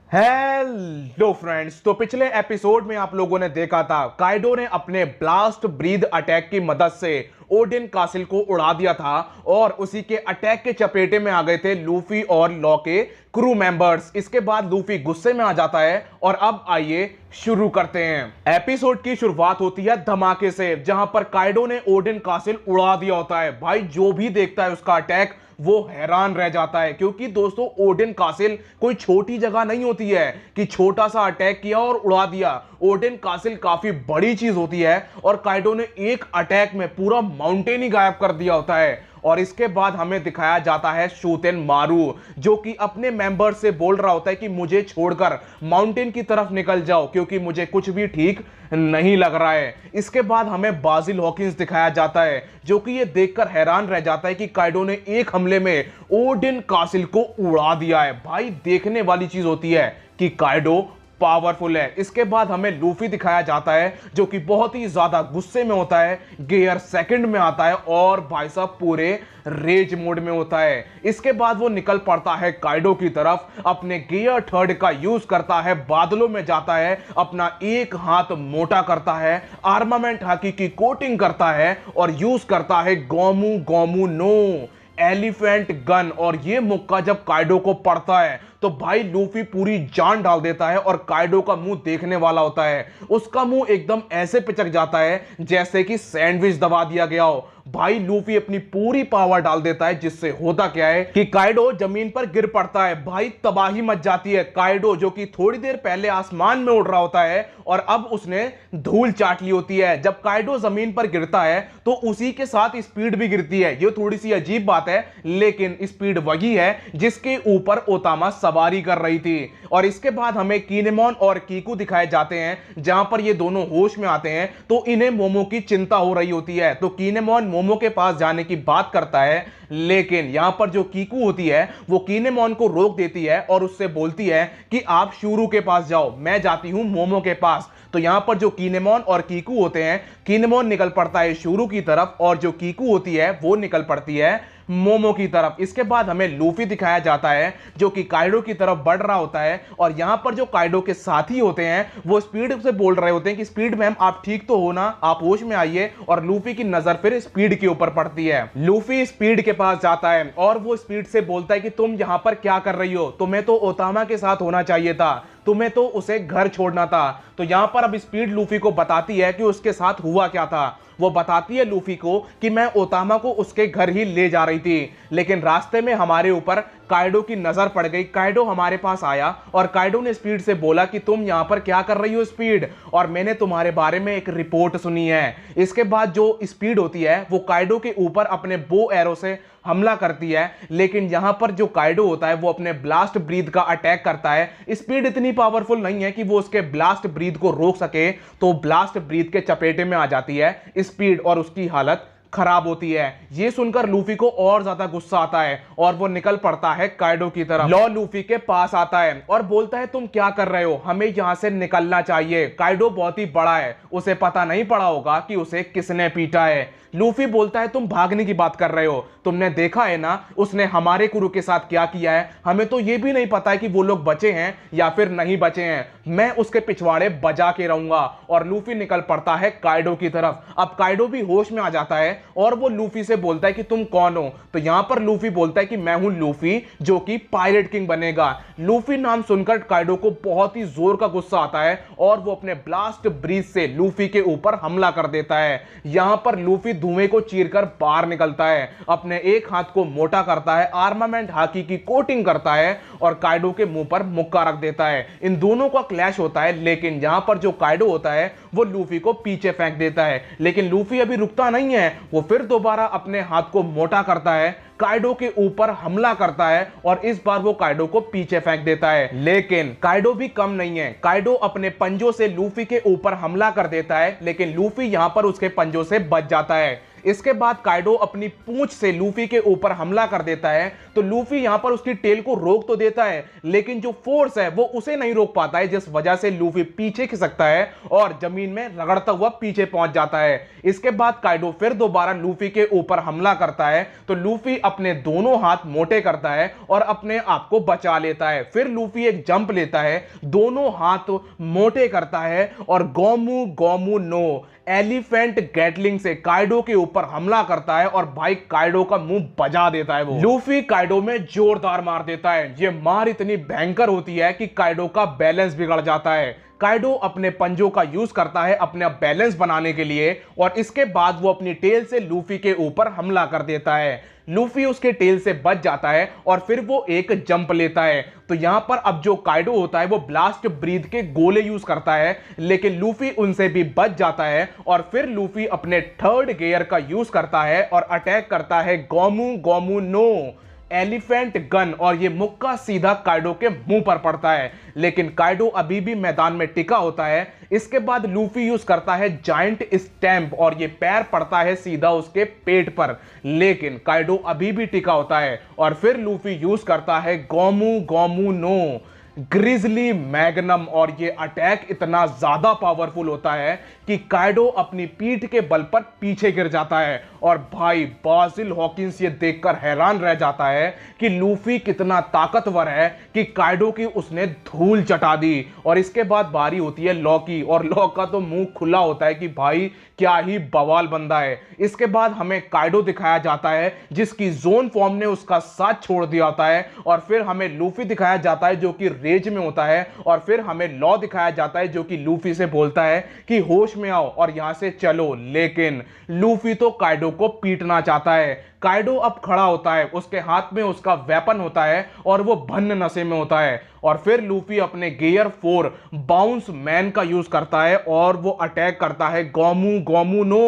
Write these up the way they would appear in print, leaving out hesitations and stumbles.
Hello friends, तो पिछले episode में आप लोगों ने देखा था काइडो ने अपने ब्लास्ट ब्रीद अटैक की मदद से ओडिन कासिल को उड़ा दिया था और उसी के अटैक के चपेटे में आ गए थे लूफी और लॉ के क्रू मेंबर्स। इसके बाद लूफी गुस्से में आ जाता है और अब आइए शुरू करते हैं। एपिसोड की शुरुआत होती है धमाके से, जहां पर काइडो ने ओडिन कासिल उड़ा दिया होता है। भाई जो भी देखता है उसका अटैक वो हैरान रह जाता है, क्योंकि दोस्तों ओडिन कासिल कोई छोटी जगह नहीं होती है कि छोटा सा अटैक किया और उड़ा दिया। ओडिन कासिल काफी बड़ी चीज होती है और काइडो ने एक अटैक में पूरा माउंटेन ही गायब कर दिया होता है। और इसके बाद हमें दिखाया जाता है शूतेन मारू, जो कि अपने मेंबर से बोल रहा होता है कि मुझे छोड़कर माउंटेन की तरफ निकल जाओ, क्योंकि मुझे कुछ भी ठीक नहीं लग रहा है। इसके बाद हमें बाजिल हॉकिंस दिखाया जाता है, जो कि ये देखकर हैरान रह जाता है कि काइडो ने एक हमले में ओडिन कासिल को उड़ा दिया है। भाई देखने वाली चीज होती है कि काइडो पावरफुल है। इसके बाद हमें लूफी दिखाया जाता है, जो कि बहुत ही ज्यादा गुस्से में होता है, गियर सेकंड में आता है और भाई साहब पूरे रेज मोड में होता है। इसके बाद वो निकल पड़ता है काइडो की तरफ, अपने गियर थर्ड का यूज करता है, बादलों में जाता है, अपना एक हाथ मोटा करता है, आर्मामेंट हाकी की कोटिंग करता है और यूज करता है गोमू गोमू नो एलिफेंट गन। और ये मुक्का जब काइडो को पड़ता है तो भाई लूफी पूरी जान डाल देता है और काइडो का मुंह देखने वाला होता है। उसका मुंह एकदम ऐसे पिचक जाता है जैसे कि सैंडविच दबा दिया गया हो। भाई लूफी अपनी पूरी पावर डाल देता है, जिससे होता क्या है कि काइडो जमीन पर गिर पड़ता है। भाई तबाही मच जाती है। काइडो जो कि थोड़ी देर पहले आसमान में उड़ रहा होता है और अब उसने धूल चाट ली होती है। जब काइडो जमीन पर गिरता है तो उसी के साथ स्पीड भी गिरती है। ये थोड़ी सी अजीब बात है, लेकिन स्पीड वही है जिसके ऊपर ओतामा सवारी कर रही थी। और इसके बाद हमें किनेमोन और कीकू दिखाए जाते हैं, जहां पर ये दोनों होश में आते हैं तो इन्हें मोमो की चिंता हो रही होती है। तो किनेमोन मोमो के पास जाने की बात करता है, लेकिन यहां पर जो कीकू होती है वो किनेमोन को रोक देती है और उससे बोलती है कि आप शूरू के पास जाओ, मैं जाती हूं मोमो के पास। तो यहां पर जो किनेमोन और कीकू होते हैं, किनेमोन निकल पड़ता है शूरू की तरफ और जो कीकू होती है वो निकल पड़ती है मोमो की तरफ। इसके बाद हमें लूफी दिखाया जाता है, जो कि काइडो की तरफ बढ़ रहा होता है और यहां पर जो काइडो के साथी होते हैं वो स्पीड से बोल रहे होते हैं कि स्पीड मैम आप ठीक तो हो ना, आप होश में आइए। और लूफी की नजर फिर स्पीड के ऊपर पड़ती है। लूफी स्पीड के पास जाता है और वो स्पीड से बोलता है कि तुम यहां पर क्या कर रही हो, तुम्हें तो ओतामा के साथ होना चाहिए था, तुम्हें तो उसे घर छोड़ना था। तो यहां पर अब स्पीड लूफी को बताती है कि उसके साथ हुआ क्या था। वो बताती है लूफी को कि मैं ओतामा को उसके घर ही ले जा रही थी, लेकिन रास्ते में हमारे ऊपर काइडो की नजर पड़ गई। काइडो हमारे पास आया और काइडो ने स्पीड से बोला कि तुम यहां पर क्या कर रही हो स्पीड, और मैंने तुम्हारे बारे में एक रिपोर्ट सुनी है। इसके बाद जो स्पीड होती है वो काइडो के ऊपर अपने बो एरो से हमला करती है, लेकिन यहां पर जो काइडो होता है वो अपने ब्लास्ट ब्रीथ का अटैक करता है। स्पीड इतनी पावरफुल नहीं है कि वो उसके ब्लास्ट ब्रीथ को रोक सके, तो ब्लास्ट ब्रीथ के चपेटे में आ जाती है स्पीड और उसकी हालत खराब होती है। ये सुनकर लूफी को और ज्यादा गुस्सा आता है और वो निकल पड़ता है काइडो की तरफ। लॉ लूफी के पास आता है और बोलता है तुम क्या कर रहे हो, हमें यहां से निकलना चाहिए। काइडो बहुत ही बड़ा है, उसे पता नहीं पड़ा होगा कि उसे किसने पीटा है। लूफी बोलता है तुम भागने की बात कर रहे हो, तुमने देखा है ना उसने हमारे क्रू के साथ क्या किया है, हमें तो यह भी नहीं पता है कि वो लोग बचे हैं या फिर नहीं बचे हैं, मैं उसके पिछवाड़े बजा के रहूंगा। और लूफी निकल पड़ता है काइडो की तरफ। अब काइडो भी होश में आ जाता है और वो लूफी से बोलता है कि तुम कौन हो। तो यहां पर लूफी बोलता है कि मैं हूं लूफी, जो कि पायरेट किंग बनेगा। लूफी नाम सुनकर काइडो को बहुत ही जोर का गुस्सा आता है और वो अपने ब्लास्ट ब्रीथ से लूफी के ऊपर हमला कर देता है। यहां पर लूफी धुएं को चीरकर बाहर निकलता है, अपने एक हाथ को मोटा करता है, आर्मामेंट हाकी की कोटिंग करता है और काइडो के मुंह पर मुक्का रख देता है। इन दोनों का क्लैश होता है, लेकिन यहां पर जो काइडो होता है वो लूफी को पीछे फेंक देता है। लेकिन लूफी अभी रुकता नहीं है, वो फिर दोबारा अपने हाथ को मोटा करता है, काइडो के ऊपर हमला करता है और इस बार वो काइडो को पीछे फेंक देता है। लेकिन काइडो भी कम नहीं है, काइडो अपने पंजों से लूफी के ऊपर हमला कर देता है, लेकिन लूफी यहां पर उसके पंजों से बच जाता है। इसके बाद काइडो अपनी पूंछ से लूफी के ऊपर हमला कर देता है। तो लूफी यहां पर उसकी टेल को रोक तो देता है, लेकिन जो फोर्स है वो उसे नहीं रोक पाता है, जिस वजह से लूफी पीछे खिसकता है और जमीन में रगड़ता हुआ पीछे पहुंच जाता है। इसके बाद काइडो फिर दोबारा लूफी के ऊपर हमला करता है। तो लूफी अपने दोनों हाथ मोटे करता है और अपने आप को बचा लेता है। फिर लूफी एक जंप लेता है, दोनों हाथ मोटे करता है और गोमू गोमू नो एलिफेंट गैटलिंग से काइडो के ऊपर हमला करता है और भाई काइडो का मुंह बजा देता है। वो लूफी काइडो में जोरदार मार देता है। ये मार इतनी भयंकर होती है कि काइडो का बैलेंस बिगड़ जाता है। काइडो अपने पंजों का यूज करता है अपना बैलेंस बनाने के लिए और इसके बाद वो अपनी टेल से लूफी के ऊपर हमला कर देता है। लूफी उसके टेल से बच जाता है और फिर वो एक जंप लेता है। तो यहां पर अब जो काइडो होता है वो ब्लास्ट ब्रीथ के गोले यूज करता है, लेकिन लूफी उनसे भी बच जाता है और फिर लूफी अपने थर्ड गियर का यूज करता है और अटैक करता है गोमू गोमू नो एलिफेंट गन और ये मुक्का सीधा काइडो के मुंह पर पड़ता है, लेकिन काइडो अभी भी मैदान में टिका होता है। इसके बाद लूफी यूज करता है जायंट स्टैम्प और ये पैर पड़ता है सीधा उसके पेट पर, लेकिन काइडो अभी भी टिका होता है और फिर लूफी यूज करता है गोमू गोमू नो ग्रिजली मैग्नम और ये अटैक इतना ज्यादा पावरफुल होता है कि काइडो अपनी पीठ के बल पर पीछे गिर जाता है और भाई बासिल हॉकिंस ये देखकर हैरान रह जाता है कि लूफी कितना ताकतवर है कि काइडो की उसने धूल चटा दी। और इसके बाद बारी होती है लॉ की और लॉ का तो मुंह खुला होता है कि भाई क्या ही बवाल बंदा है। इसके बाद हमें काइडो दिखाया जाता है जिसकी जोन फॉर्म ने उसका साथ छोड़ दिया होता है और फिर हमें लूफी दिखाया जाता है जो कि रेज में होता है और फिर हमें लॉ दिखाया जाता है जो कि लूफी से बोलता है कि होश में आओ और यहां से चलो, लेकिन लूफी तो काइडो को पीटना चाहता है। काइडो अब खड़ा होता है, उसके हाथ में उसका वेपन होता है और वो भन्न नशे में होता है और फिर लूफी अपने गियर 4 बाउंस मैन का यूज करता है और वो अटैक करता है गोमू गोमू नो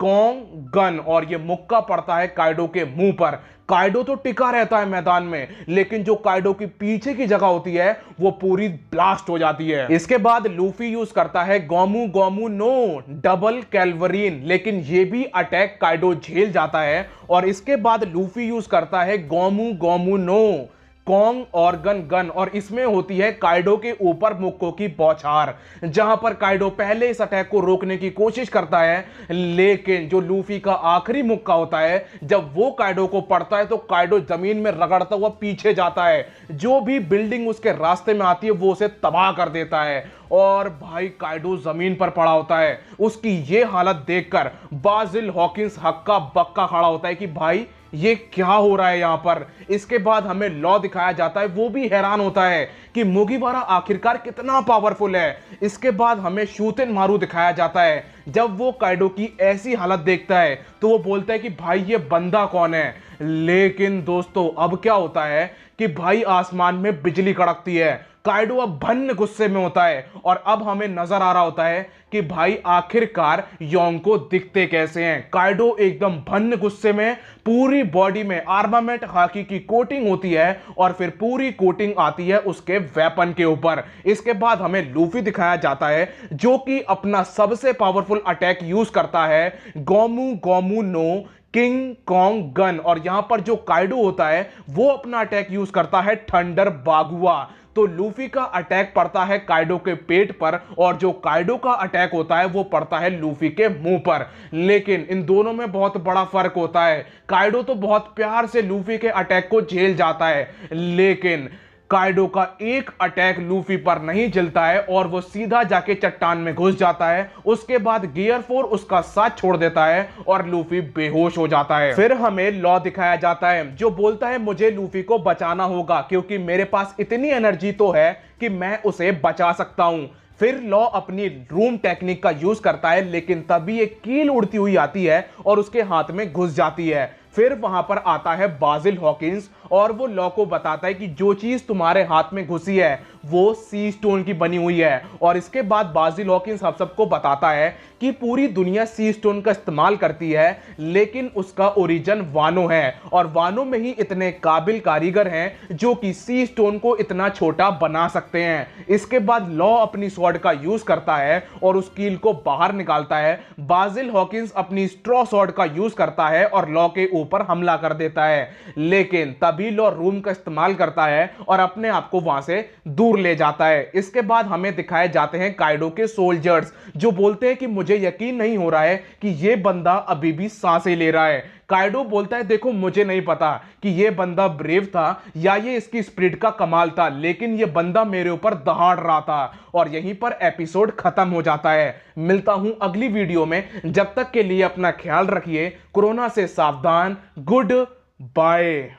कॉन्ग गन और ये मुक्का पड़ता है काइडो के मुंह पर। काइडो तो टिका रहता है मैदान में, लेकिन जो काइडो की पीछे की जगह होती है वो पूरी ब्लास्ट हो जाती है। इसके बाद लूफी यूज करता है गोमू गोमू नो डबल कैल्वरीन, लेकिन ये भी अटैक काइडो झेल जाता है और इसके बाद लूफी यूज करता है गोमू गोमू नो कॉन्ग ऑर्गन गन और इसमें होती है काइडो के ऊपर मुक्कों की बौछार, जहां पर काइडो पहले इस अटैक को रोकने की कोशिश करता है, लेकिन जो लूफी का आखिरी मुक्का होता है जब वो काइडो को पड़ता है तो काइडो जमीन में रगड़ता हुआ पीछे जाता है। जो भी बिल्डिंग उसके रास्ते में आती है वो उसे तबाह कर देता है और भाई काइडो जमीन पर पड़ा होता है। उसकी ये हालत देखकर बासिल हॉकिंस हक्का बक्का खड़ा होता है कि भाई ये क्या हो रहा है यहां पर। इसके बाद हमें लॉ दिखाया जाता है, वो भी हैरान होता है कि मुगिवारा आखिरकार कितना पावरफुल है। इसके बाद हमें शूतेन मारू दिखाया जाता है। जब वो काइडो की ऐसी हालत देखता है तो वो बोलता है कि भाई ये बंदा कौन है, लेकिन दोस्तों अब क्या होता है कि भाई आसमान में बिजली कड़कती है। काइडो अब भन्न गुस्से में होता है और अब हमें नजर आ रहा होता है कि भाई आखिरकार योंको दिखते कैसे हैं। काइडो एकदम भन्न गुस्से में, पूरी बॉडी में आर्मामेंट खाकी की कोटिंग होती है और फिर पूरी कोटिंग आती है उसके वेपन के ऊपर। इसके बाद हमें लूफी दिखाया जाता है जो कि अपना सबसे पावरफुल अटैक यूज करता है गोमू गोमू नो किंग कॉन्ग गन और यहां पर जो काइडो होता है वो अपना अटैक यूज करता है थंडर बागुआ। तो लूफी का अटैक पड़ता है काइडो के पेट पर और जो काइडो का अटैक होता है वो पड़ता है लूफी के मुंह पर, लेकिन इन दोनों में बहुत बड़ा फर्क होता है। काइडो तो बहुत प्यार से लूफी के अटैक को झेल जाता है, लेकिन काइडो का एक अटैक लूफी पर नहीं जलता है और वो सीधा जाके चट्टान में घुस जाता है। उसके बाद गियर 4 उसका साथ छोड़ देता है और लूफी बेहोश हो जाता है। फिर हमें लॉ दिखाया जाता है जो बोलता है मुझे लूफी को बचाना होगा क्योंकि मेरे पास इतनी एनर्जी तो है कि मैं उसे बचा सकता हूं। फिर लॉ अपनी रूम टेक्निक का यूज करता है, लेकिन तभी एक कील उड़ती हुई आती है और उसके हाथ में घुस जाती है। फिर वहां पर आता है बाजिल हॉकिंस और वो लॉ को बताता है कि जो चीज तुम्हारे हाथ में घुसी है वो सी स्टोन की बनी हुई है। और इसके बाद बाजिल हॉकिंस हम सबको बताता है कि पूरी दुनिया सी स्टोन का इस्तेमाल करती है, लेकिन उसका ओरिजिन वानो है और वानो में ही इतने काबिल कारीगर हैं जो कि सी स्टोन को इतना छोटा बना सकते हैं। इसके बाद लॉ अपनी स्वॉर्ड का यूज करता है और उस कील को बाहर निकालता है। बाजिल हॉकिंस अपनी स्ट्रॉ स्वॉर्ड का यूज करता है और लॉ के ऊपर हमला कर देता है, लेकिन तभी लॉ रूम का इस्तेमाल करता है और अपने आप को वहां से दूर ले जाता है। इसके बाद हमें दिखाए जाते हैं काइडो के सोल्जर्स जो बोलते हैं कि मुझे यकीन नहीं हो रहा है कि यह बंदा अभी भी सांसें ले रहा है। काइडो बोलता है देखो मुझे नहीं पता कि यह बंदा ब्रेव था या ये इसकी स्पिरिट का कमाल था, लेकिन यह बंदा मेरे ऊपर दहाड़ रहा था। और यहीं पर एपिसोड खत्म हो जाता है। मिलता हूं अगली वीडियो में, जब तक के लिए अपना ख्याल रखिए, कोरोना से सावधान, गुड बाय।